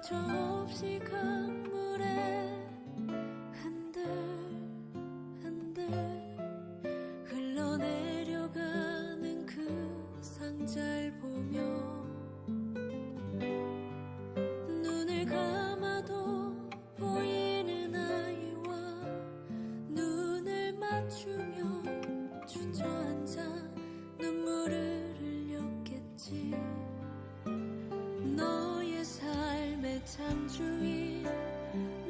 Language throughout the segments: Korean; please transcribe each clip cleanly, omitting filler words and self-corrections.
정처 없이 강물에 흔들흔들 흘러내려가는 그 상자를 보며 눈을 감아도 보이는 아이와 눈을 맞추며 주저앉아 눈물을 흘렸겠지. 너의 삶의 참 주인,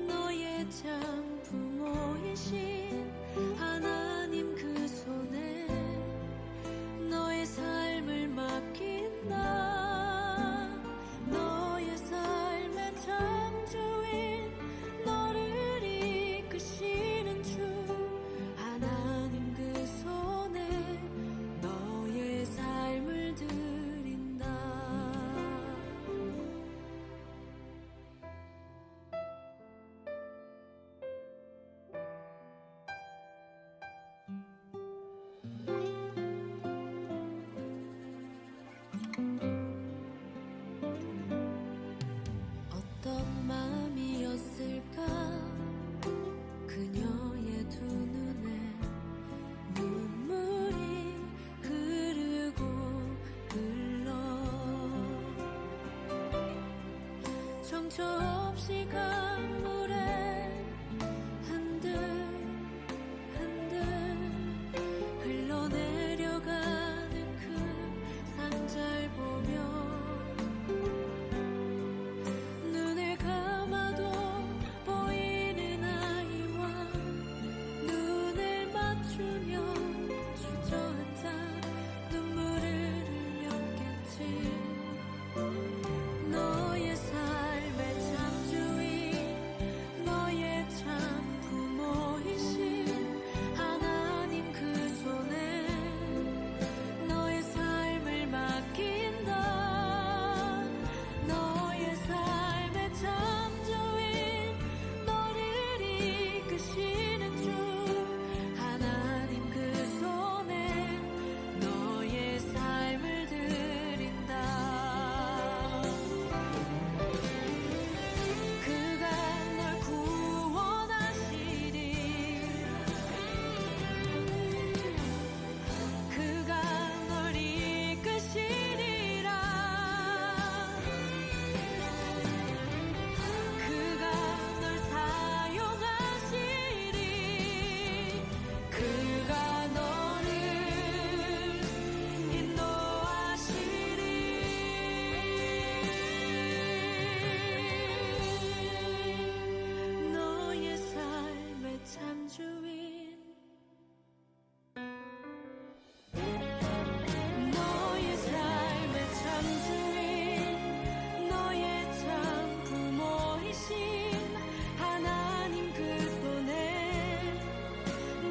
너의 참 부모이신 하나님 그 손에 너의 삶을 맡긴다. 너의 삶의 참 주인, 너를 이끄시는 주 하나님 그 손에 너의 삶을 드린다. 어떤 마음이었을까 그녀의 두 눈에 눈물이 흐르고 흘러 정처 없이 강물에 흔들흔들 흘러내려가는 그 상자를 보며 눈을 감아도 보이는 아이와 눈을 맞추며 주저앉아 눈물을 흘렸겠지. 너의 삶의 참 주인, 너의 참 부모이신 하나님 그 손에 너의 삶을 맡긴다. 너의 삶의 참 주인, 너를 이끄시는 주 하나님 그 손에 너의 삶을 드린다. 그가 널 구원하시리. 그가 널 이끄시리라. 그가 널 사용하시리. 그가 너를 인도하시리. 너의 삶의 참 주인, 너의 삶의 참 주인, 너의 참 부모이신 하나님 그 손에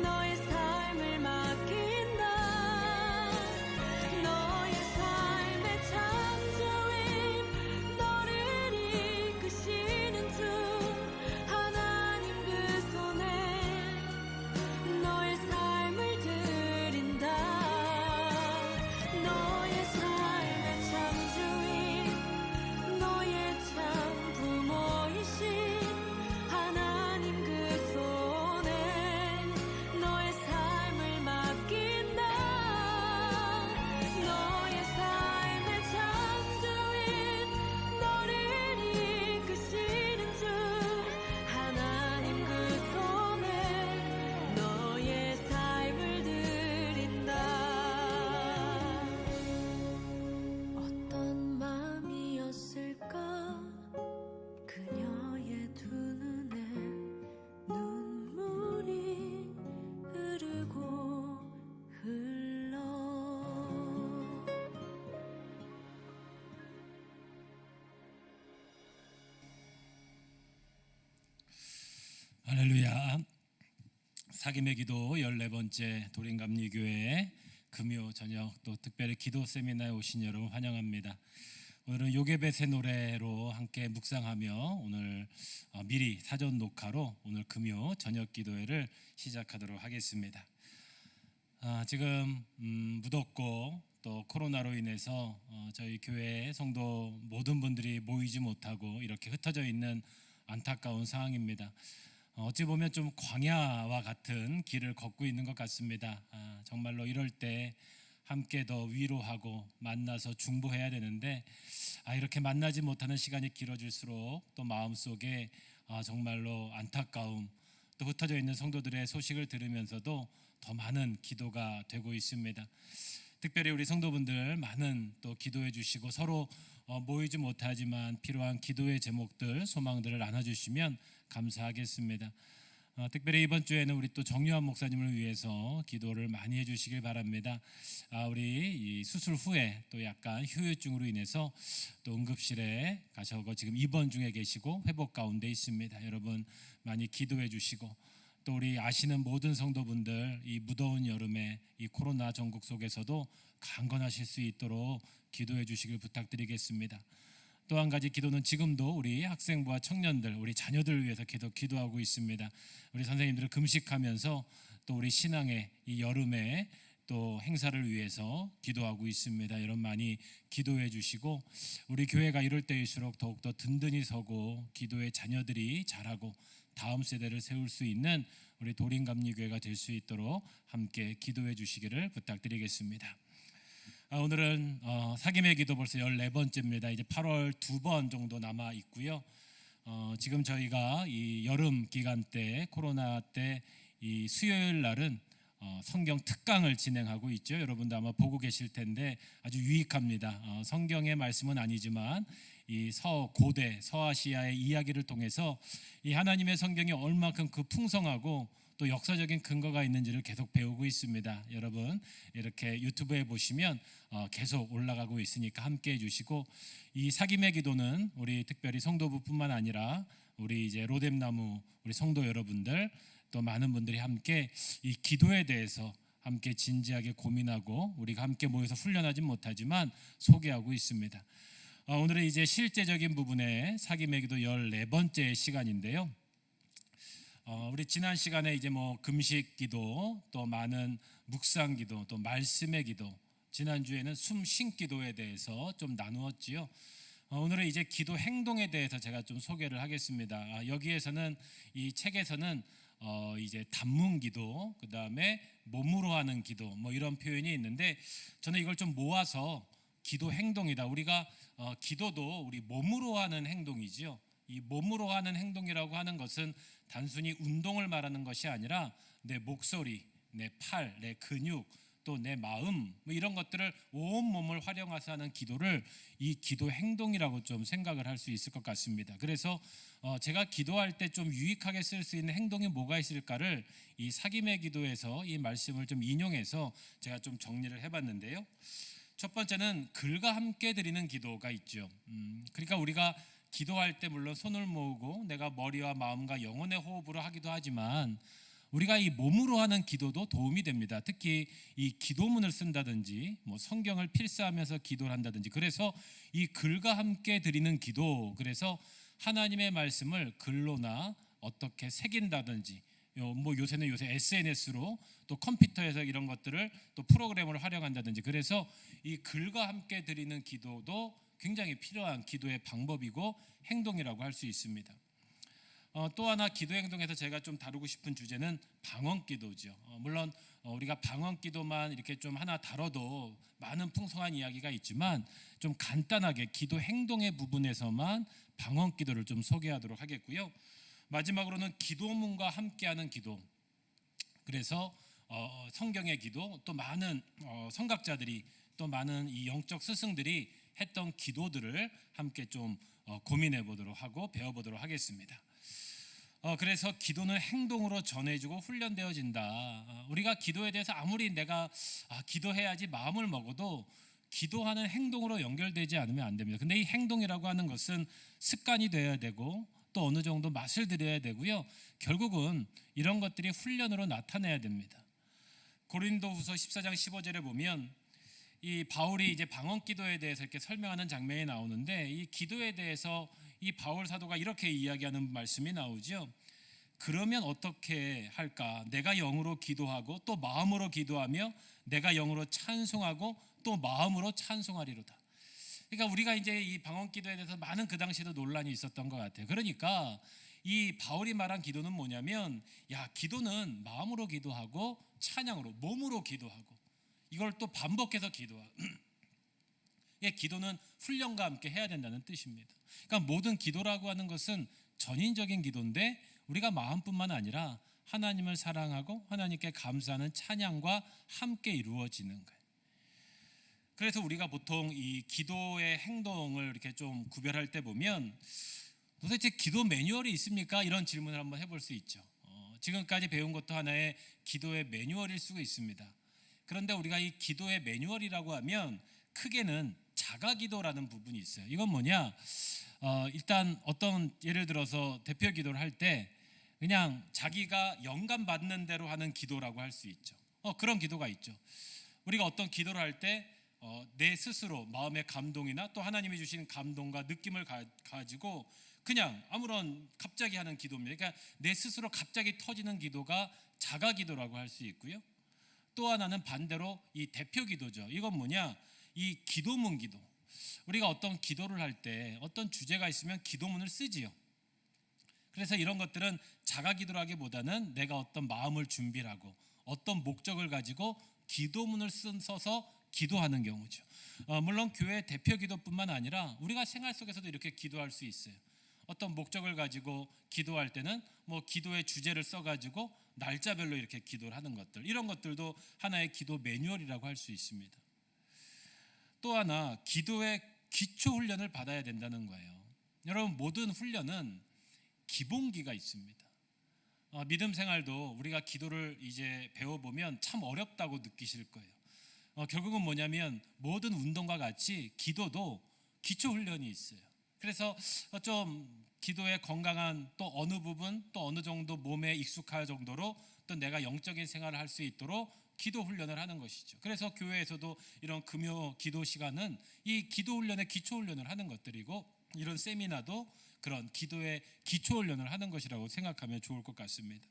너의 삶을 맡긴다. 너의 삶의 참 주인, 너를 이끄시는 주 하나님 그 손에 너의 삶을 드린다. 너의 삶의 참 주인, 너의 참 부모이신 하나님 그 손에 너의 삶을 맡긴다. 너의 삶의 참 주인, 너를 이끄시는 주 하나님 그 손에 너의 삶을 드린다. 어떤 마음이었을까 그녀의 두 눈엔 눈물이 흐르고 흘러. 할렐루야. 사김의 기도 14번째 도림감리교회 금요 저녁 또 특별히 기도 세미나에 오신 여러분 환영합니다. 오늘은 요괴벳의 노래로 함께 묵상하며 오늘 미리 사전 녹화로 오늘 금요 저녁 기도회를 시작하도록 하겠습니다. 지금 무덥고 또 코로나로 인해서 저희 교회 성도 모든 분들이 모이지 못하고 이렇게 흩어져 있는 안타까운 상황입니다. 어찌 보면 좀 광야와 같은 길을 걷고 있는 것 같습니다. 정말로 이럴 때 함께 더 위로하고 만나서 중보해야 되는데 이렇게 만나지 못하는 시간이 길어질수록 또 마음속에 정말로 안타까움, 또 흩어져 있는 성도들의 소식을 들으면서도 더 많은 기도가 되고 있습니다. 특별히 우리 성도분들 많은 또 기도해 주시고 서로 모이지 못하지만 필요한 기도의 제목들, 소망들을 나눠주시면 감사하겠습니다. 특별히 이번 주에는 우리 또 정유한 목사님을 위해서 기도를 많이 해주시길 바랍니다. 우리 이 수술 후에 또 약간 후유증으로 인해서 또 응급실에 가셔서 지금 입원 중에 계시고 회복 가운데 있습니다. 여러분 많이 기도해 주시고 또 우리 아시는 모든 성도분들 이 무더운 여름에 이 코로나 전국 속에서도 강건하실 수 있도록 기도해 주시길 부탁드리겠습니다. 또 한 가지 기도는 지금도 우리 학생부와 청년들, 우리 자녀들을 위해서 기도하고 있습니다. 우리 선생님들을 금식하면서 또 우리 신앙의 이 여름에 또 행사를 위해서 기도하고 있습니다. 여러분 많이 기도해 주시고 우리 교회가 이럴 때일수록 더욱더 든든히 서고 기도의 자녀들이 자라고 다음 세대를 세울 수 있는 우리 도림감리교회가 될 수 있도록 함께 기도해 주시기를 부탁드리겠습니다. 오늘은 사김의 기도 벌써 14번째입니다. 이제 8월 2번 정도 남아 있고요. 지금 저희가 이 여름 기간 때 코로나 때 이 수요일 날은 성경 특강을 진행하고 있죠. 여러분도 아마 보고 계실 텐데 아주 유익합니다. 성경의 말씀은 아니지만 이 고대 서아시아의 이야기를 통해서 이 하나님의 성경이 얼마큼 그 풍성하고 또 역사적인 근거가 있는지를 계속 배우고 있습니다. 여러분 이렇게 유튜브에 보시면 계속 올라가고 있으니까 함께 해주시고 이 사김의 기도는 우리 특별히 성도부뿐만 아니라 우리 이제 로뎀나무 우리 성도 여러분들 또 많은 분들이 함께 이 기도에 대해서 함께 진지하게 고민하고 우리가 함께 모여서 훈련하지 못하지만 소개하고 있습니다. 오늘은 이제 실제적인 부분의 사김의 기도 14번째 시간인데요. 우리 지난 시간에 이제 뭐 금식 기도, 또 많은 묵상 기도, 또 말씀의 기도, 지난주에는 숨쉰 기도에 대해서 좀 나누었지요. 오늘은 이제 기도 행동에 대해서 제가 좀 소개를 하겠습니다. 여기에서는 이 책에서는 이제 단문 기도, 그 다음에 몸으로 하는 기도, 뭐 이런 표현이 있는데 저는 이걸 좀 모아서 기도 행동이다. 우리가 기도도 우리 몸으로 하는 행동이지요. 이 몸으로 하는 행동이라고 하는 것은 단순히 운동을 말하는 것이 아니라 내 목소리, 내 팔, 내 근육, 또 내 마음 뭐 이런 것들을 온 몸을 활용해서 하는 기도를 이 기도 행동이라고 좀 생각을 할 수 있을 것 같습니다. 그래서 제가 기도할 때 좀 유익하게 쓸 수 있는 행동이 뭐가 있을까를 이 사김의 기도에서 이 말씀을 좀 인용해서 제가 좀 정리를 해봤는데요. 첫 번째는 글과 함께 드리는 기도가 있죠. 그러니까 우리가 기도할 때 물론 손을 모으고 내가 머리와 마음과 영혼의 호흡으로 하기도 하지만 우리가 이 몸으로 하는 기도도 도움이 됩니다. 특히 이 기도문을 쓴다든지 뭐 성경을 필사하면서 기도를 한다든지 그래서 이 글과 함께 드리는 기도, 그래서 하나님의 말씀을 글로나 어떻게 새긴다든지 뭐 요새는 SNS로 또 컴퓨터에서 이런 것들을 또 프로그램을 활용한다든지 그래서 이 글과 함께 드리는 기도도 굉장히 필요한 기도의 방법이고 행동이라고 할 수 있습니다. 또 하나 기도 행동에서 제가 좀 다루고 싶은 주제는 방언 기도죠. 물론 우리가 방언 기도만 이렇게 좀 하나 다뤄도 많은 풍성한 이야기가 있지만 좀 간단하게 기도 행동의 부분에서만 방언 기도를 좀 소개하도록 하겠고요. 마지막으로는 기도문과 함께하는 기도. 그래서 성경의 기도, 또 많은 성각자들이 또 많은 이 영적 스승들이 했던 기도들을 함께 좀 고민해 보도록 하고 배워보도록 하겠습니다. 그래서 기도는 행동으로 전해지고 훈련되어진다. 우리가 기도에 대해서 아무리 내가 기도해야지 마음을 먹어도 기도하는 행동으로 연결되지 않으면 안 됩니다. 근데 이 행동이라고 하는 것은 습관이 되어야 되고 또 어느 정도 맛을 들여야 되고요. 결국은 이런 것들이 훈련으로 나타내야 됩니다. 고린도후서 14장 15절에 보면 이 바울이 이제 방언 기도에 대해서 이렇게 설명하는 장면이 나오는데 이 기도에 대해서 이 바울 사도가 이렇게 이야기하는 말씀이 나오죠. 그러면 어떻게 할까? 내가 영으로 기도하고 또 마음으로 기도하며 내가 영으로 찬송하고 또 마음으로 찬송하리로다. 그러니까 우리가 이제 이 방언기도에 대해서 많은 그 당시에도 논란이 있었던 것 같아요. 그러니까 이 바울이 말한 기도는 뭐냐면, 야, 기도는 마음으로 기도하고 찬양으로, 몸으로 기도하고, 이걸 또 반복해서 기도하고, 예, 기도는 훈련과 함께 해야 된다는 뜻입니다. 그러니까 모든 기도라고 하는 것은 전인적인 기도인데, 우리가 마음뿐만 아니라 하나님을 사랑하고 하나님께 감사하는 찬양과 함께 이루어지는 거예요. 그래서 우리가 보통 이 기도의 행동을 이렇게 좀 구별할 때 보면, 도대체 기도 매뉴얼이 있습니까? 이런 질문을 한번 해볼 수 있죠. 지금까지 배운 것도 하나의 기도의 매뉴얼일 수가 있습니다. 그런데 우리가 이 기도의 매뉴얼이라고 하면 크게는 자가기도라는 부분이 있어요. 이건 뭐냐? 일단 어떤, 예를 들어서 대표 기도를 할 때 그냥 자기가 영감 받는 대로 하는 기도라고 할 수 있죠. 그런 기도가 있죠. 우리가 어떤 기도를 할 때 내 스스로 마음의 감동이나 또 하나님이 주신 감동과 느낌을 가지고 그냥 아무런 갑자기 하는 기도입니다. 그러니까 내 스스로 갑자기 터지는 기도가 자가 기도라고 할 수 있고요. 또 하나는 반대로 이 대표 기도죠. 이건 뭐냐? 이 기도문 기도. 우리가 어떤 기도를 할 때 어떤 주제가 있으면 기도문을 쓰지요. 그래서 이런 것들은 자가 기도라기보다는 내가 어떤 마음을 준비를 하고 어떤 목적을 가지고 기도문을 써서 기도하는 경우죠. 물론 교회 대표 기도뿐만 아니라 우리가 생활 속에서도 이렇게 기도할 수 있어요. 어떤 목적을 가지고 기도할 때는 뭐 기도의 주제를 써가지고 날짜별로 이렇게 기도를 하는 것들, 이런 것들도 하나의 기도 매뉴얼이라고 할 수 있습니다. 또 하나, 기도의 기초 훈련을 받아야 된다는 거예요. 여러분, 모든 훈련은 기본기가 있습니다. 믿음 생활도 우리가 기도를 이제 배워보면 참 어렵다고 느끼실 거예요. 결국은 뭐냐면 모든 운동과 같이 기도도 기초 훈련이 있어요. 그래서 좀 기도의 건강한 또 어느 부분, 또 어느 정도 몸에 익숙할 정도로 또 내가 영적인 생활을 할 수 있도록 기도 훈련을 하는 것이죠. 그래서 교회에서도 이런 금요 기도 시간은 이 기도 훈련의 기초 훈련을 하는 것들이고, 이런 세미나도 그런 기도의 기초 훈련을 하는 것이라고 생각하면 좋을 것 같습니다.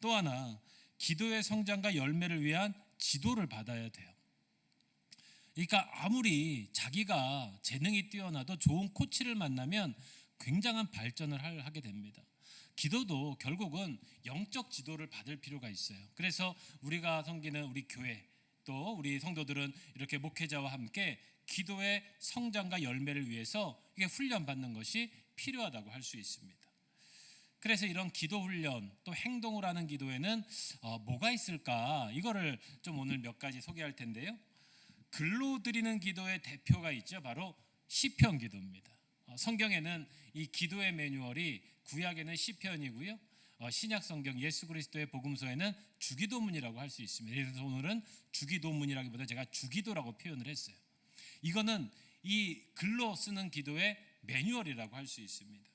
또 하나, 기도의 성장과 열매를 위한 지도를 받아야 돼요. 그러니까 아무리 자기가 재능이 뛰어나도 좋은 코치를 만나면 굉장한 발전을 하게 됩니다. 기도도 결국은 영적 지도를 받을 필요가 있어요. 그래서 우리가 섬기는 우리 교회, 또 우리 성도들은 이렇게 목회자와 함께 기도의 성장과 열매를 위해서 이게 훈련받는 것이 필요하다고 할 수 있습니다. 그래서 이런 기도 훈련, 또 행동을 하는 기도에는 뭐가 있을까? 이거를 좀 오늘 몇 가지 소개할 텐데요. 글로 드리는 기도의 대표가 있죠. 바로 시편 기도입니다. 성경에는 이 기도의 매뉴얼이 구약에는 시편이고요, 신약 성경 예수 그리스도의 복음서에는 주기도문이라고 할 수 있습니다. 그래서 오늘은 주기도문이라기보다 제가 주기도라고 표현을 했어요. 이거는 이 글로 쓰는 기도의 매뉴얼이라고 할 수 있습니다.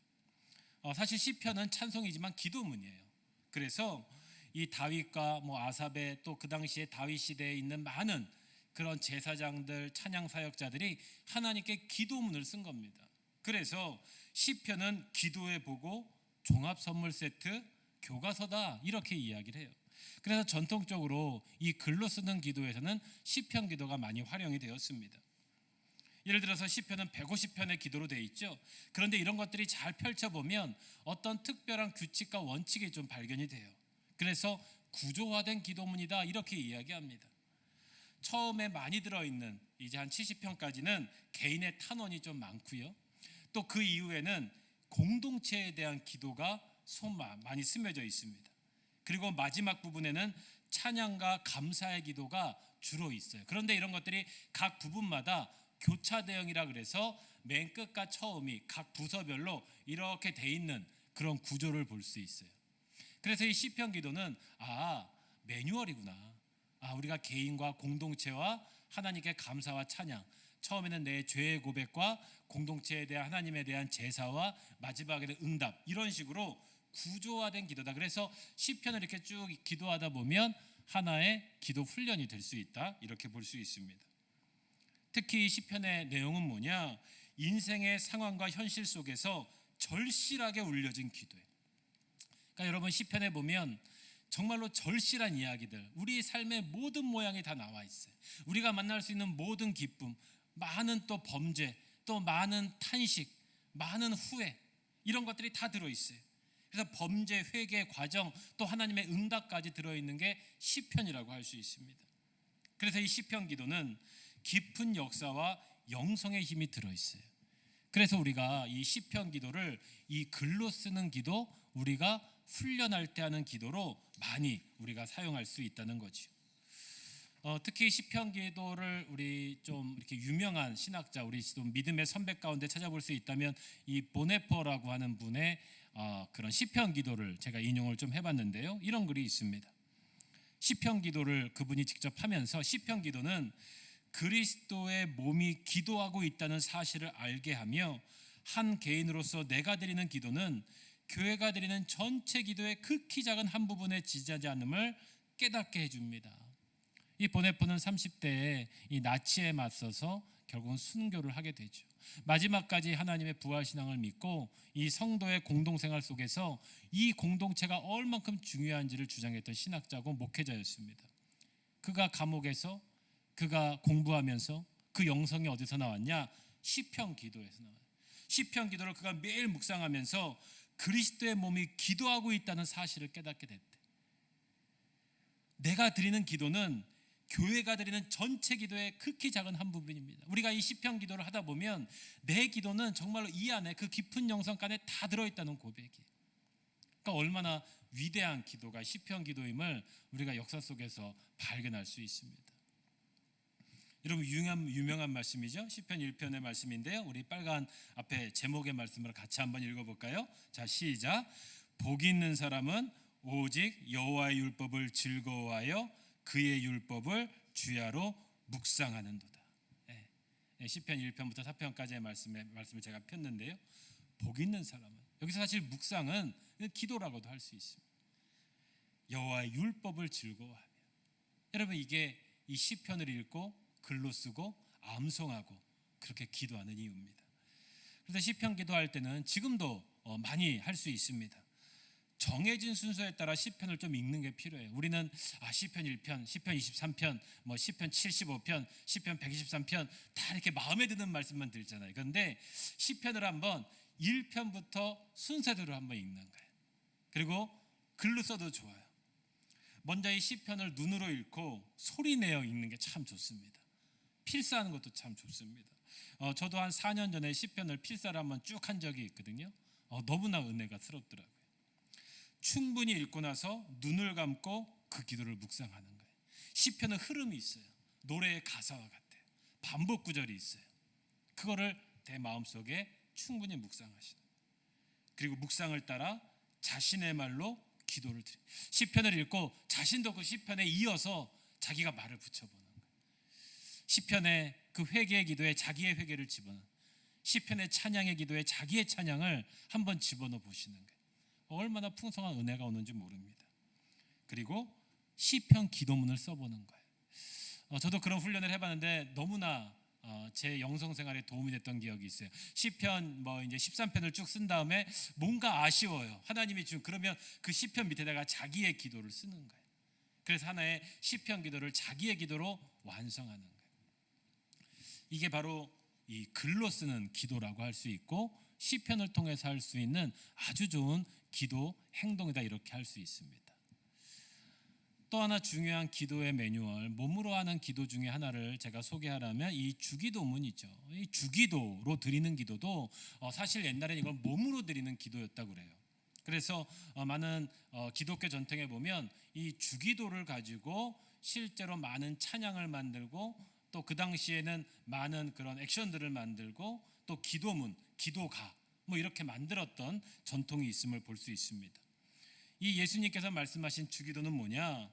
사실 시편은 찬송이지만 기도문이에요. 그래서 이 다윗과 아삽의, 또 그 당시에 다윗 시대에 있는 많은 그런 제사장들, 찬양 사역자들이 하나님께 기도문을 쓴 겁니다. 그래서 시편은 기도의 보고, 종합 선물 세트, 교과서다, 이렇게 이야기를 해요. 그래서 전통적으로 이 글로 쓰는 기도에서는 시편 기도가 많이 활용이 되었습니다. 예를 들어서 시편은 150편의 기도로 되어 있죠. 그런데 이런 것들이 잘 펼쳐보면 어떤 특별한 규칙과 원칙이 좀 발견이 돼요. 그래서 구조화된 기도문이다, 이렇게 이야기합니다. 처음에 많이 들어있는 이제 한 70편까지는 개인의 탄원이 좀 많고요. 또 그 이후에는 공동체에 대한 기도가 많이 스며져 있습니다. 그리고 마지막 부분에는 찬양과 감사의 기도가 주로 있어요. 그런데 이런 것들이 각 부분마다 교차 대형이라 그래서 맨 끝과 처음이 각 부서별로 이렇게 돼 있는 그런 구조를 볼 수 있어요. 그래서 이 시편 기도는 매뉴얼이구나. 우리가 개인과 공동체와 하나님께 감사와 찬양, 처음에는 내 죄의 고백과 공동체에 대한 하나님에 대한 제사와 마지막에는 응답, 이런 식으로 구조화된 기도다. 그래서 시편을 이렇게 쭉 기도하다 보면 하나의 기도 훈련이 될 수 있다, 이렇게 볼 수 있습니다. 특히 이 시편의 내용은 뭐냐? 인생의 상황과 현실 속에서 절실하게 울려진 기도예요. 그러니까 여러분, 시편에 보면 정말로 절실한 이야기들, 우리 삶의 모든 모양이 다 나와 있어요. 우리가 만날 수 있는 모든 기쁨, 많은 또 범죄, 또 많은 탄식, 많은 후회, 이런 것들이 다 들어있어요. 그래서 범죄, 회개 과정, 또 하나님의 응답까지 들어있는 게 시편이라고 할 수 있습니다. 그래서 이 시편 기도는 깊은 역사와 영성의 힘이 들어있어요. 그래서 우리가 이 시편 기도를 이 글로 쓰는 기도, 우리가 훈련할 때 하는 기도로 많이 우리가 사용할 수 있다는 거죠. 특히 시편 기도를 우리 좀 이렇게 유명한 신학자, 우리 좀 믿음의 선배 가운데 찾아볼 수 있다면 이 보네퍼라고 하는 분의 그런 시편 기도를 제가 인용을 좀 해봤는데요. 이런 글이 있습니다. 시편 기도를 그분이 직접 하면서 시편 기도는 그리스도의 몸이 기도하고 있다는 사실을 알게 하며 한 개인으로서 내가 드리는 기도는 교회가 드리는 전체 기도의 극히 작은 한 부분에 지지하지 않음을 깨닫게 해줍니다. 이 보네퍼는 30대에 이 나치에 맞서서 결국은 순교를 하게 되죠. 마지막까지 하나님의 부활신앙을 믿고 이 성도의 공동생활 속에서 이 공동체가 얼만큼 중요한지를 주장했던 신학자고 목회자였습니다. 그가 감옥에서 그가 공부하면서 그 영성이 어디서 나왔냐? 시편 기도에서 나와요. 시편 기도를 그가 매일 묵상하면서 그리스도의 몸이 기도하고 있다는 사실을 깨닫게 됐대. 내가 드리는 기도는 교회가 드리는 전체 기도의 극히 작은 한 부분입니다. 우리가 이 시편 기도를 하다 보면 내 기도는 정말로 이 안에 그 깊은 영성간에 다 들어있다는 고백이에요. 그러니까 얼마나 위대한 기도가 시편 기도임을 우리가 역사 속에서 발견할 수 있습니다. 여러분 유명한 말씀이죠. 시편 1편의 말씀인데요. 우리 빨간 앞에 제목의 말씀을 같이 한번 읽어볼까요? 자, 시작. 복 있는 사람은 오직 여호와의 율법을 즐거워하여 그의 율법을 주야로 묵상하는도다. 시편 1편부터 4편까지의 말씀을 제가 폈는데요. 복 있는 사람은, 여기서 사실 묵상은 기도라고도 할 수 있습니다. 여호와의 율법을 즐거워하며, 여러분 이게 이 시편을 읽고 글로 쓰고 암송하고 그렇게 기도하는 이유입니다. 그래서 시편 기도할 때는 지금도 많이 할 수 있습니다. 정해진 순서에 따라 시편을 좀 읽는 게 필요해요. 우리는 시편 1편, 시편 23편, 시편 75편, 시편 123편 다 이렇게 마음에 드는 말씀만 들잖아요. 그런데 시편을 한번 1편부터 순서대로 한번 읽는 거예요. 그리고 글로 써도 좋아요. 먼저 이 시편을 눈으로 읽고 소리내어 읽는 게 참 좋습니다. 필사하는 것도 참 좋습니다. 저도 한 4년 전에 시편을 필사를 한번 쭉 한 적이 있거든요. 너무나 은혜가 스럽더라고요. 충분히 읽고 나서 눈을 감고 그 기도를 묵상하는 거예요. 시편은 흐름이 있어요. 노래의 가사와 같아요. 반복 구절이 있어요. 그거를 내 마음속에 충분히 묵상하시는 거예요. 그리고 묵상을 따라 자신의 말로 기도를 드려요. 시편을 읽고 자신도 그 시편에 이어서 자기가 말을 붙여보는 거예요. 시편의 그 회개의 기도에 자기의 회개를 집어넣는, 시편의 찬양의 기도에 자기의 찬양을 한번 집어넣어 보시는 거예요. 얼마나 풍성한 은혜가 오는지 모릅니다. 그리고 시편 기도문을 써보는 거예요. 저도 그런 훈련을 해봤는데 너무나 제 영성 생활에 도움이 됐던 기억이 있어요. 시편 이제 13편을 쭉 쓴 다음에 뭔가 아쉬워요. 하나님이 지금 그러면 그 시편 밑에다가 자기의 기도를 쓰는 거예요. 그래서 하나의 시편 기도를 자기의 기도로 완성하는 거예요. 이게 바로 이 글로 쓰는 기도라고 할 수 있고 시편을 통해서 할 수 있는 아주 좋은 기도 행동이다, 이렇게 할 수 있습니다. 또 하나 중요한 기도의 매뉴얼, 몸으로 하는 기도 중에 하나를 제가 소개하라면 이 주기도문이죠. 이 주기도로 드리는 기도도 사실 옛날에는 이걸 몸으로 드리는 기도였다고 그래요. 그래서 많은 기독교 전통에 보면 이 주기도를 가지고 실제로 많은 찬양을 만들고 또 그 당시에는 많은 그런 액션들을 만들고 또 기도문, 기도가 이렇게 만들었던 전통이 있음을 볼 수 있습니다. 이 예수님께서 말씀하신 주기도는 뭐냐?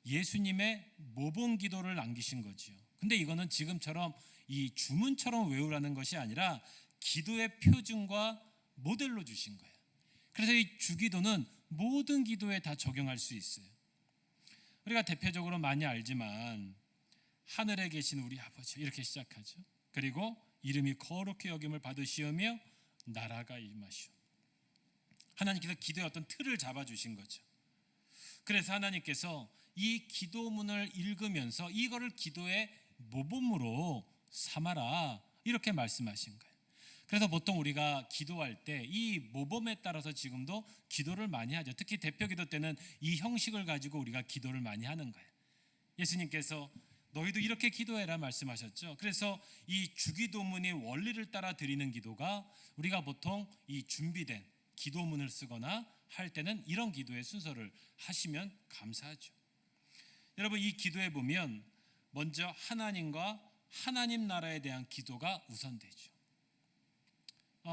예수님의 모범 기도를 남기신 거지요. 근데 이거는 지금처럼 이 주문처럼 외우라는 것이 아니라 기도의 표준과 모델로 주신 거예요. 그래서 이 주기도는 모든 기도에 다 적용할 수 있어요. 우리가 대표적으로 많이 알지만 하늘에 계신 우리 아버지, 이렇게 시작하죠. 그리고 이름이 거룩히 여김을 받으시오며 나라가 임하시오. 하나님께서 기도의 어떤 틀을 잡아주신 거죠. 그래서 하나님께서 이 기도문을 읽으면서 이거를 기도의 모범으로 삼아라, 이렇게 말씀하신 거예요. 그래서 보통 우리가 기도할 때 이 모범에 따라서 지금도 기도를 많이 하죠. 특히 대표기도 때는 이 형식을 가지고 우리가 기도를 많이 하는 거예요. 예수님께서 너희도 이렇게 기도해라 말씀하셨죠. 그래서 이 주기도문의 원리를 따라 드리는 기도가 우리가 보통 이 준비된 기도문을 쓰거나 할 때는 이런 기도의 순서를 하시면 감사하죠. 여러분, 이 기도에 보면 먼저 하나님과 하나님 나라에 대한 기도가 우선되죠.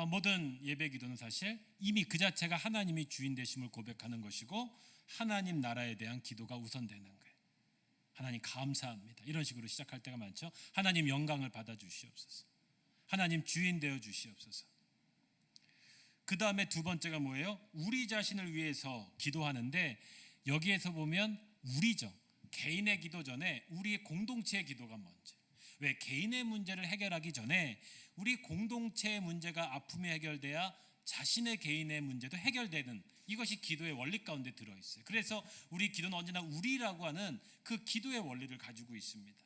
모든 예배 기도는 사실 이미 그 자체가 하나님이 주인 되심을 고백하는 것이고 하나님 나라에 대한 기도가 우선되는 거예요. 하나님 감사합니다. 이런 식으로 시작할 때가 많죠. 하나님 영광을 받아 주시옵소서. 하나님 주인 되어 주시옵소서. 그 다음에 두 번째가 뭐예요? 우리 자신을 위해서 기도하는데 여기에서 보면 우리죠. 개인의 기도 전에 우리 공동체의 기도가 먼저. 왜? 개인의 문제를 해결하기 전에 우리 공동체의 문제가 아픔이 해결돼야 자신의 개인의 문제도 해결되는, 이것이 기도의 원리 가운데 들어있어요. 그래서 우리 기도는 언제나 우리라고 하는 그 기도의 원리를 가지고 있습니다.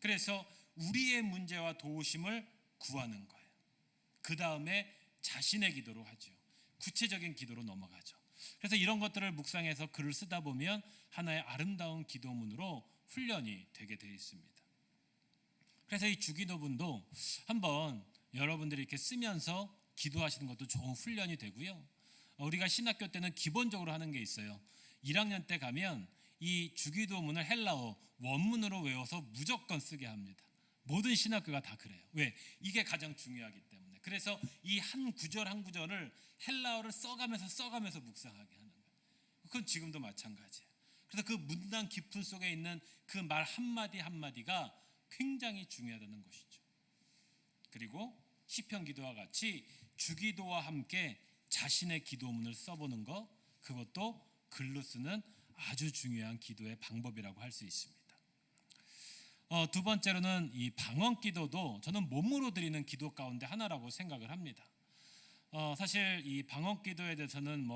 그래서 우리의 문제와 도우심을 구하는 거예요. 그 다음에 자신의 기도로 하죠. 구체적인 기도로 넘어가죠. 그래서 이런 것들을 묵상해서 글을 쓰다 보면 하나의 아름다운 기도문으로 훈련이 되게 되어 있습니다. 그래서 이 주기도문도 한번 여러분들이 이렇게 쓰면서 기도하시는 것도 좋은 훈련이 되고요. 우리가 신학교 때는 기본적으로 하는 게 있어요. 1학년 때 가면 이 주기도문을 헬라어 원문으로 외워서 무조건 쓰게 합니다. 모든 신학교가 다 그래요. 왜? 이게 가장 중요하기 때문에. 그래서 이 한 구절 한 구절을 헬라어를 써가면서 묵상하게 하는 거예요. 그건 지금도 마찬가지예요. 그래서 그 문단 깊은 속에 있는 그 말 한마디 한마디가 굉장히 중요하다는 것이죠. 그리고 시편 기도와 같이 주기도와 함께 자신의 기도문을 써보는 것, 그것도 글로 쓰는 아주 중요한 기도의 방법이라고 할 수 있습니다. 두 번째로는 이 방언 기도도 저는 몸으로 드리는 기도 가운데 하나라고 생각을 합니다. 사실 이 방언 기도에 대해서는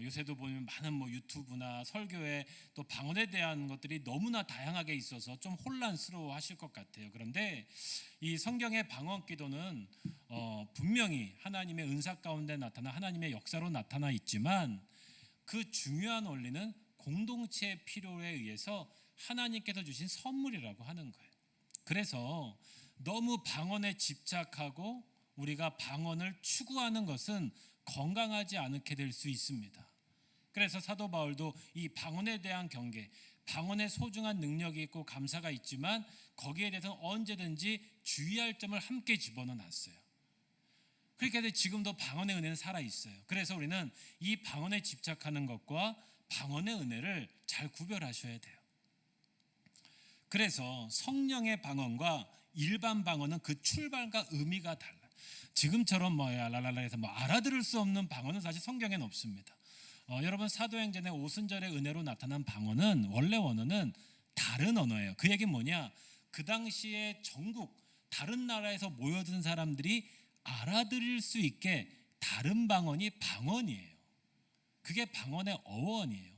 요새도 보면 많은 유튜브나 설교에 또 방언에 대한 것들이 너무나 다양하게 있어서 좀 혼란스러워 하실 것 같아요. 그런데 이 성경의 방언 기도는 분명히 하나님의 은사 가운데 나타나 하나님의 역사로 나타나 있지만 그 중요한 원리는 공동체의 필요에 의해서 하나님께서 주신 선물이라고 하는 거예요. 그래서 너무 방언에 집착하고 우리가 방언을 추구하는 것은 건강하지 않게 될 수 있습니다. 그래서 사도 바울도 이 방언에 대한 경계, 방언의 소중한 능력이 있고 감사가 있지만 거기에 대해서는 언제든지 주의할 점을 함께 집어넣어 놨어요. 그렇게 해서 지금도 방언의 은혜는 살아있어요. 그래서 우리는 이 방언에 집착하는 것과 방언의 은혜를 잘 구별하셔야 돼요. 그래서 성령의 방언과 일반 방언은 그 출발과 의미가 달라요. 지금처럼 랄랄라해서 알아들을 수 없는 방언은 사실 성경에는 없습니다. 여러분 사도행전의 오순절의 은혜로 나타난 방언은 원래 원어는 다른 언어예요. 그 얘기는 뭐냐? 그 당시에 전국 다른 나라에서 모여든 사람들이 알아들을 수 있게 다른 방언이 방언이에요. 그게 방언의 어원이에요.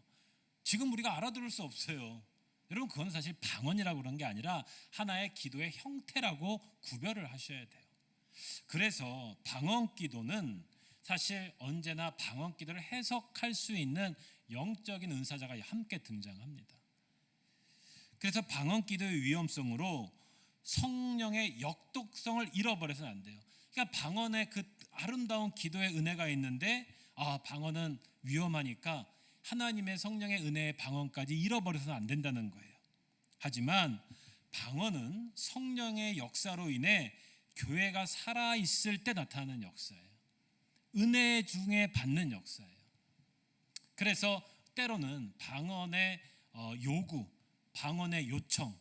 지금 우리가 알아들을 수 없어요. 여러분 그건 사실 방언이라고 그런 게 아니라 하나의 기도의 형태라고 구별을 하셔야 돼요. 그래서 방언 기도는 사실 언제나 방언 기도를 해석할 수 있는 영적인 은사자가 함께 등장합니다. 그래서 방언 기도의 위험성으로 성령의 역독성을 잃어버려서는 안 돼요. 그러니까 방언의 그 아름다운 기도의 은혜가 있는데 방언은 위험하니까 하나님의 성령의 은혜의 방언까지 잃어버려서는 안 된다는 거예요. 하지만 방언은 성령의 역사로 인해 교회가 살아있을 때 나타나는 역사예요. 은혜 중에 받는 역사예요. 그래서 때로는 방언의 요구, 방언의 요청,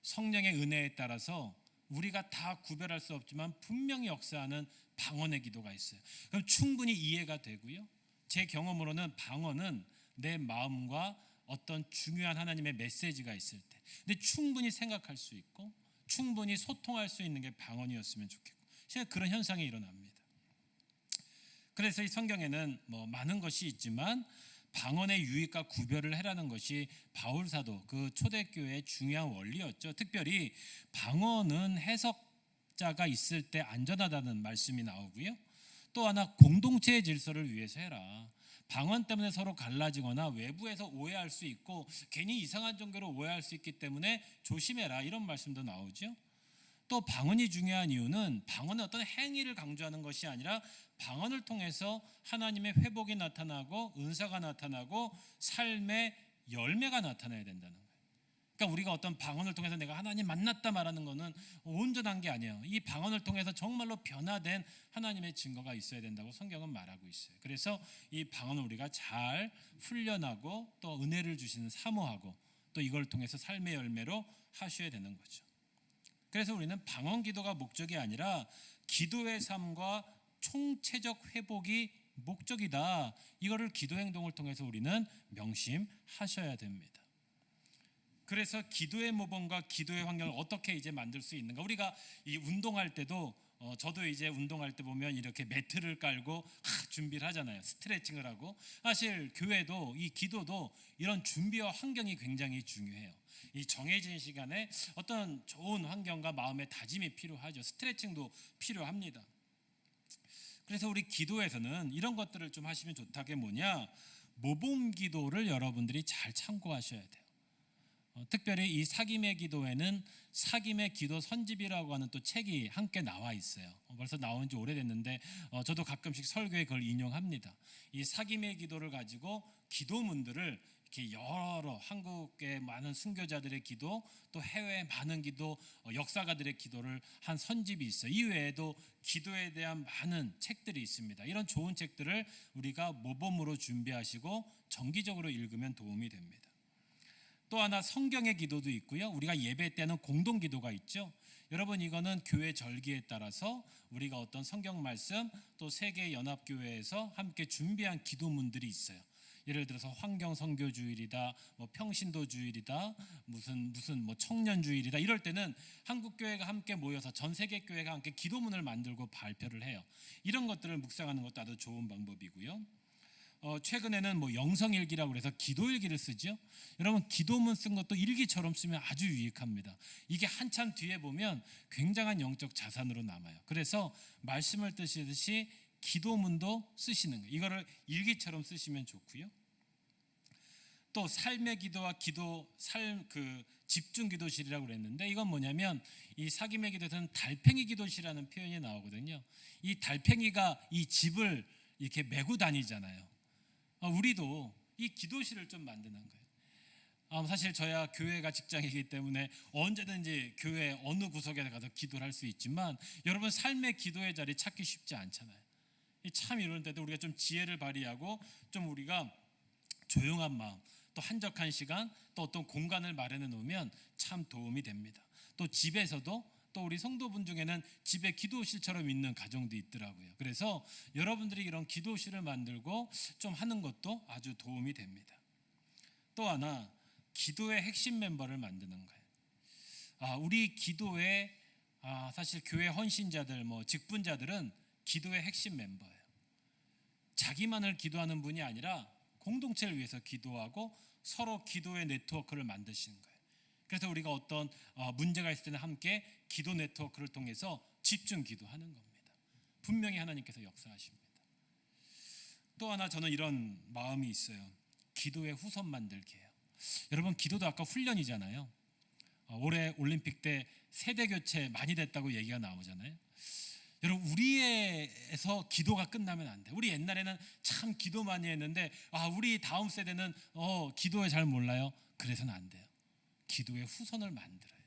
성령의 은혜에 따라서 우리가 다 구별할 수 없지만 분명히 역사하는 방언의 기도가 있어요. 그럼 충분히 이해가 되고요. 제 경험으로는 방언은 내 마음과 어떤 중요한 하나님의 메시지가 있을 때 근데 충분히 생각할 수 있고 충분히 소통할 수 있는 게 방언이었으면 좋겠고 제가 그런 현상이 일어납니다. 그래서 이 성경에는 많은 것이 있지만 방언의 유익과 구별을 해라는 것이 바울 사도 그 초대교회의 중요한 원리였죠. 특별히 방언은 해석 자가 있을 때 안전하다는 말씀이 나오고요. 또 하나 공동체의 질서를 위해서 해라. 방언 때문에 서로 갈라지거나 외부에서 오해할 수 있고 괜히 이상한 종교로 오해할 수 있기 때문에 조심해라, 이런 말씀도 나오죠. 또 방언이 중요한 이유는 방언의 어떤 행위를 강조하는 것이 아니라 방언을 통해서 하나님의 회복이 나타나고 은사가 나타나고 삶의 열매가 나타나야 된다는 거예요. 그러니까 우리가 어떤 방언을 통해서 내가 하나님 만났다 말하는 것은 온전한 게 아니에요. 이 방언을 통해서 정말로 변화된 하나님의 증거가 있어야 된다고 성경은 말하고 있어요. 그래서 이 방언을 우리가 잘 훈련하고 또 은혜를 주시는 사모하고 또 이걸 통해서 삶의 열매로 하셔야 되는 거죠. 그래서 우리는 방언 기도가 목적이 아니라 기도의 삶과 총체적 회복이 목적이다. 이거를 기도 행동을 통해서 우리는 명심하셔야 됩니다. 그래서 기도의 모범과 기도의 환경을 어떻게 이제 만들 수 있는가? 우리가 이 운동할 때도 저도 이제 운동할 때 보면 이렇게 매트를 깔고 준비를 하잖아요. 스트레칭을 하고. 사실 교회도 이 기도도 이런 준비와 환경이 굉장히 중요해요. 이 정해진 시간에 어떤 좋은 환경과 마음의 다짐이 필요하죠. 스트레칭도 필요합니다. 그래서 우리 기도에서는 이런 것들을 좀 하시면 좋다는 게 뭐냐? 모범 기도를 여러분들이 잘 참고하셔야 돼요. 특별히 이 사김의 기도에는 사김의 기도 선집이라고 하는 또 책이 함께 나와 있어요. 벌써 나온 지 오래됐는데 저도 가끔씩 설교에 그걸 인용합니다. 이 사김의 기도를 가지고 기도문들을 이렇게 여러 한국의 많은 순교자들의 기도, 또 해외의 많은 기도, 역사가들의 기도를 한 선집이 있어요. 이 외에도 기도에 대한 많은 책들이 있습니다. 이런 좋은 책들을 우리가 모범으로 준비하시고 정기적으로 읽으면 도움이 됩니다. 또 하나 성경의 기도도 있고요. 우리가 예배 때는 공동 기도가 있죠. 여러분, 이거는 교회 절기에 따라서 우리가 어떤 성경 말씀 또 세계 연합교회에서 함께 준비한 기도문들이 있어요. 예를 들어서 환경 선교 주일이다, 뭐 평신도 주일이다, 무슨 뭐 청년 주일이다, 이럴 때는 한국 교회가 함께 모여서 전 세계 교회가 함께 기도문을 만들고 발표를 해요. 이런 것들을 묵상하는 것도 아주 좋은 방법이고요. 최근에는 뭐 영성일기라고 해서 기도일기를 쓰죠. 여러분, 기도문 쓴 것도 일기처럼 쓰면 아주 유익합니다. 이게 한참 뒤에 보면 굉장한 영적 자산으로 남아요. 그래서 말씀을 뜨시듯이 기도문도 쓰시는 거예요. 이거를 일기처럼 쓰시면 좋고요. 또 삶의 기도와 집중 기도실이라고 그랬는데, 이건 뭐냐면 이 사김의 기도에서는 달팽이 기도실이라는 표현이 나오거든요. 이 달팽이가 이 집을 이렇게 메고 다니잖아요. 우리도 이 기도실을 좀 만드는 거예요. 사실 저야 교회가 직장이기 때문에 언제든지 교회 어느 구석에 가서 기도를 할 수 있지만, 여러분, 삶의 기도의 자리 찾기 쉽지 않잖아요. 참 이럴 때도 우리가 좀 지혜를 발휘하고 좀 우리가 조용한 마음, 또 한적한 시간, 또 어떤 공간을 마련해 놓으면 참 도움이 됩니다. 또 집에서도 또 우리 성도분 중에는 집에 기도실처럼 있는 가정도 있더라고요. 그래서 여러분들이 이런 기도실을 만들고 좀 하는 것도 아주 도움이 됩니다. 또 하나, 기도의 핵심 멤버를 만드는 거예요. 우리 기도의 사실 교회 헌신자들, 뭐 직분자들은 기도의 핵심 멤버예요. 자기만을 기도하는 분이 아니라 공동체를 위해서 기도하고 서로 기도의 네트워크를 만드시는 거예요. 그래서 우리가 어떤 문제가 있을 때는 함께 기도 네트워크를 통해서 집중 기도하는 겁니다. 분명히 하나님께서 역사하십니다. 또 하나, 저는 이런 마음이 있어요. 기도의 후손 만들기예요. 여러분, 기도도 아까 훈련이잖아요. 올해 올림픽 때 세대 교체 많이 됐다고 얘기가 나오잖아요. 여러분, 우리에서 기도가 끝나면 안 돼. 우리 옛날에는 참 기도 많이 했는데 우리 다음 세대는 기도에 잘 몰라요. 그래서는 안 돼요. 기도의 후손을 만들어요.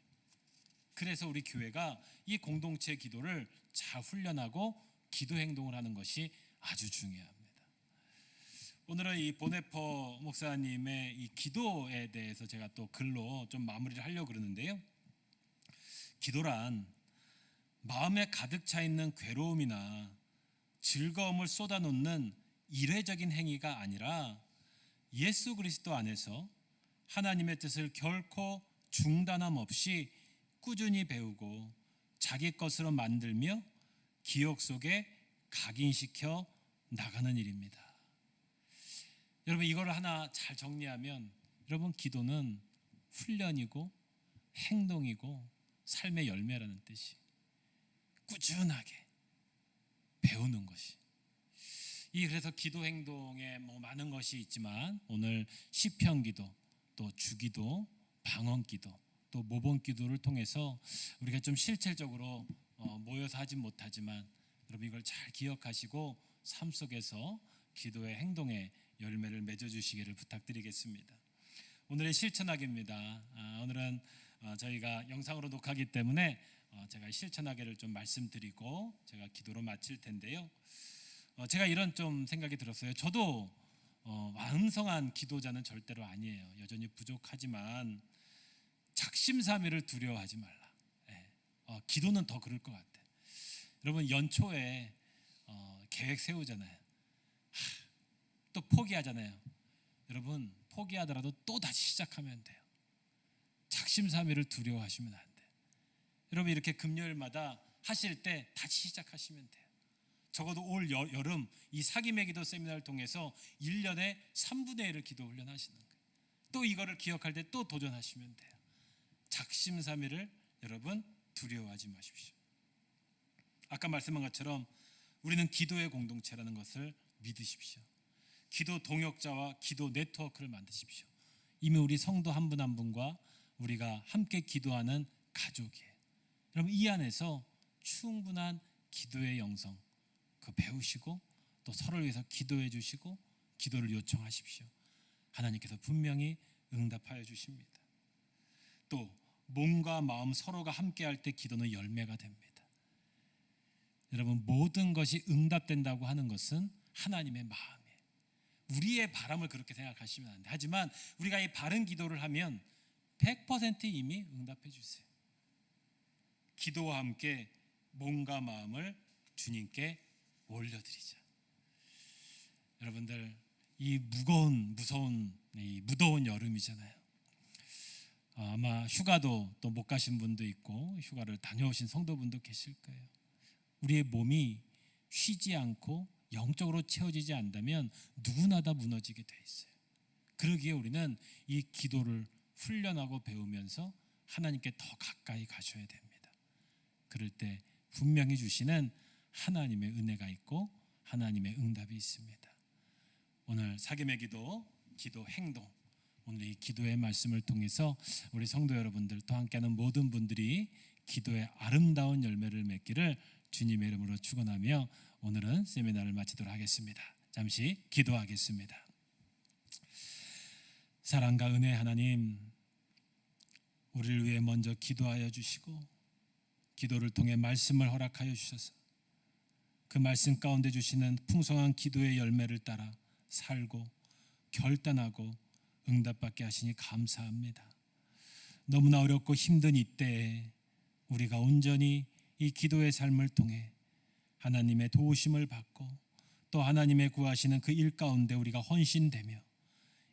그래서 우리 교회가 이 공동체 기도를 잘 훈련하고 기도 행동을 하는 것이 아주 중요합니다. 오늘은 이 보네퍼 목사님의 이 기도에 대해서 제가 또 글로 좀 마무리를 하려고 그러는데요. 기도란 마음에 가득 차 있는 괴로움이나 즐거움을 쏟아놓는 일회적인 행위가 아니라 예수 그리스도 안에서 하나님의 뜻을 결코 중단함 없이 꾸준히 배우고 자기 것으로 만들며 기억 속에 각인시켜 나가는 일입니다. 여러분, 이걸 하나 잘 정리하면, 여러분, 기도는 훈련이고 행동이고 삶의 열매라는 뜻이. 꾸준하게 배우는 것이, 그래서 기도 행동에 많은 것이 있지만 오늘 시편 기도, 또 주기도, 방언 기도, 또 모범 기도를 통해서 우리가 좀 실질적으로 모여서 하진 못하지만 여러분 이걸 잘 기억하시고 삶 속에서 기도의 행동의 열매를 맺어주시기를 부탁드리겠습니다. 오늘의 실천하기입니다. 오늘은 저희가 영상으로 녹화하기 때문에 제가 실천하기를 좀 말씀드리고 제가 기도로 마칠 텐데요. 제가 이런 좀 생각이 들었어요. 저도 왕성한 기도자는 절대로 아니에요. 여전히 부족하지만 작심삼일을 두려워하지 말라. 기도는 더 그럴 것 같아요. 여러분 연초에 계획 세우잖아요. 또 포기하잖아요. 여러분 포기하더라도 또 다시 시작하면 돼요. 작심삼일을 두려워하시면 안 돼요. 여러분 이렇게 금요일마다 하실 때 다시 시작하시면 돼요. 적어도 올 여름 이 사김의 기도 세미나를 통해서 1년에 3분의 1을 기도 훈련하시는 거예요. 또 이거를 기억할 때 또 도전하시면 돼요. 작심삼일을 여러분 두려워하지 마십시오. 아까 말씀한 것처럼 우리는 기도의 공동체라는 것을 믿으십시오. 기도 동역자와 기도 네트워크를 만드십시오. 이미 우리 성도 한 분 한 분과 우리가 함께 기도하는 가족이에요. 여러분 이 안에서 충분한 기도의 영성 그 배우시고 또 서로를 위해서 기도해 주시고 기도를 요청하십시오. 하나님께서 분명히 응답하여 주십니다. 또 몸과 마음 서로가 함께할 때 기도는 열매가 됩니다. 여러분 모든 것이 응답된다고 하는 것은 하나님의 마음이에요. 우리의 바람을 그렇게 생각하시면 안 돼요. 하지만 우리가 이 바른 기도를 하면 100% 이미 응답해 주세요. 기도와 함께 몸과 마음을 주님께 올려드리자. 여러분들 이 무서운 이 무더운 여름이잖아요. 아마 휴가도 또 못 가신 분도 있고 휴가를 다녀오신 성도분도 계실 거예요. 우리의 몸이 쉬지 않고 영적으로 채워지지 않다면 누구나 다 무너지게 돼 있어요. 그러기에 우리는 이 기도를 훈련하고 배우면서 하나님께 더 가까이 가셔야 됩니다. 그럴 때 분명히 주시는 하나님의 은혜가 있고 하나님의 응답이 있습니다. 오늘 사김의 기도, 기도 행동, 오늘 이 기도의 말씀을 통해서 우리 성도 여러분들 또 함께하는 모든 분들이 기도의 아름다운 열매를 맺기를 주님의 이름으로 축원하며 오늘은 세미나를 마치도록 하겠습니다. 잠시 기도하겠습니다. 사랑과 은혜 하나님, 우리를 위해 먼저 기도하여 주시고 기도를 통해 말씀을 허락하여 주셔서 그 말씀 가운데 주시는 풍성한 기도의 열매를 따라 살고 결단하고 응답받게 하시니 감사합니다. 너무나 어렵고 힘든 이때에 우리가 온전히 이 기도의 삶을 통해 하나님의 도우심을 받고 또 하나님의 구하시는 그 일 가운데 우리가 헌신되며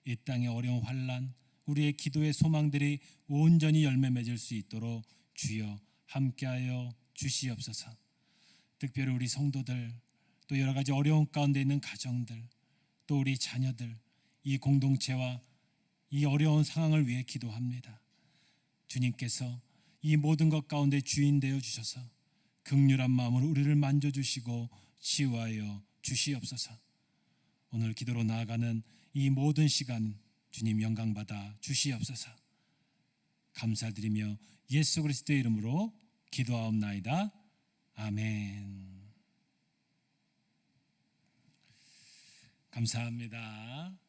이 땅의 어려운 환난, 우리의 기도의 소망들이 온전히 열매 맺을 수 있도록 주여 함께하여 주시옵소서. 특별히 우리 성도들, 또 여러 가지 어려운 가운데 있는 가정들, 또 우리 자녀들, 이 공동체와 이 어려운 상황을 위해 기도합니다. 주님께서 이 모든 것 가운데 주인 되어 주셔서 긍휼한 마음으로 우리를 만져주시고 치유하여 주시옵소서. 오늘 기도로 나아가는 이 모든 시간 주님 영광받아 주시옵소서. 감사드리며 예수 그리스도의 이름으로 기도하옵나이다. 아멘. 감사합니다.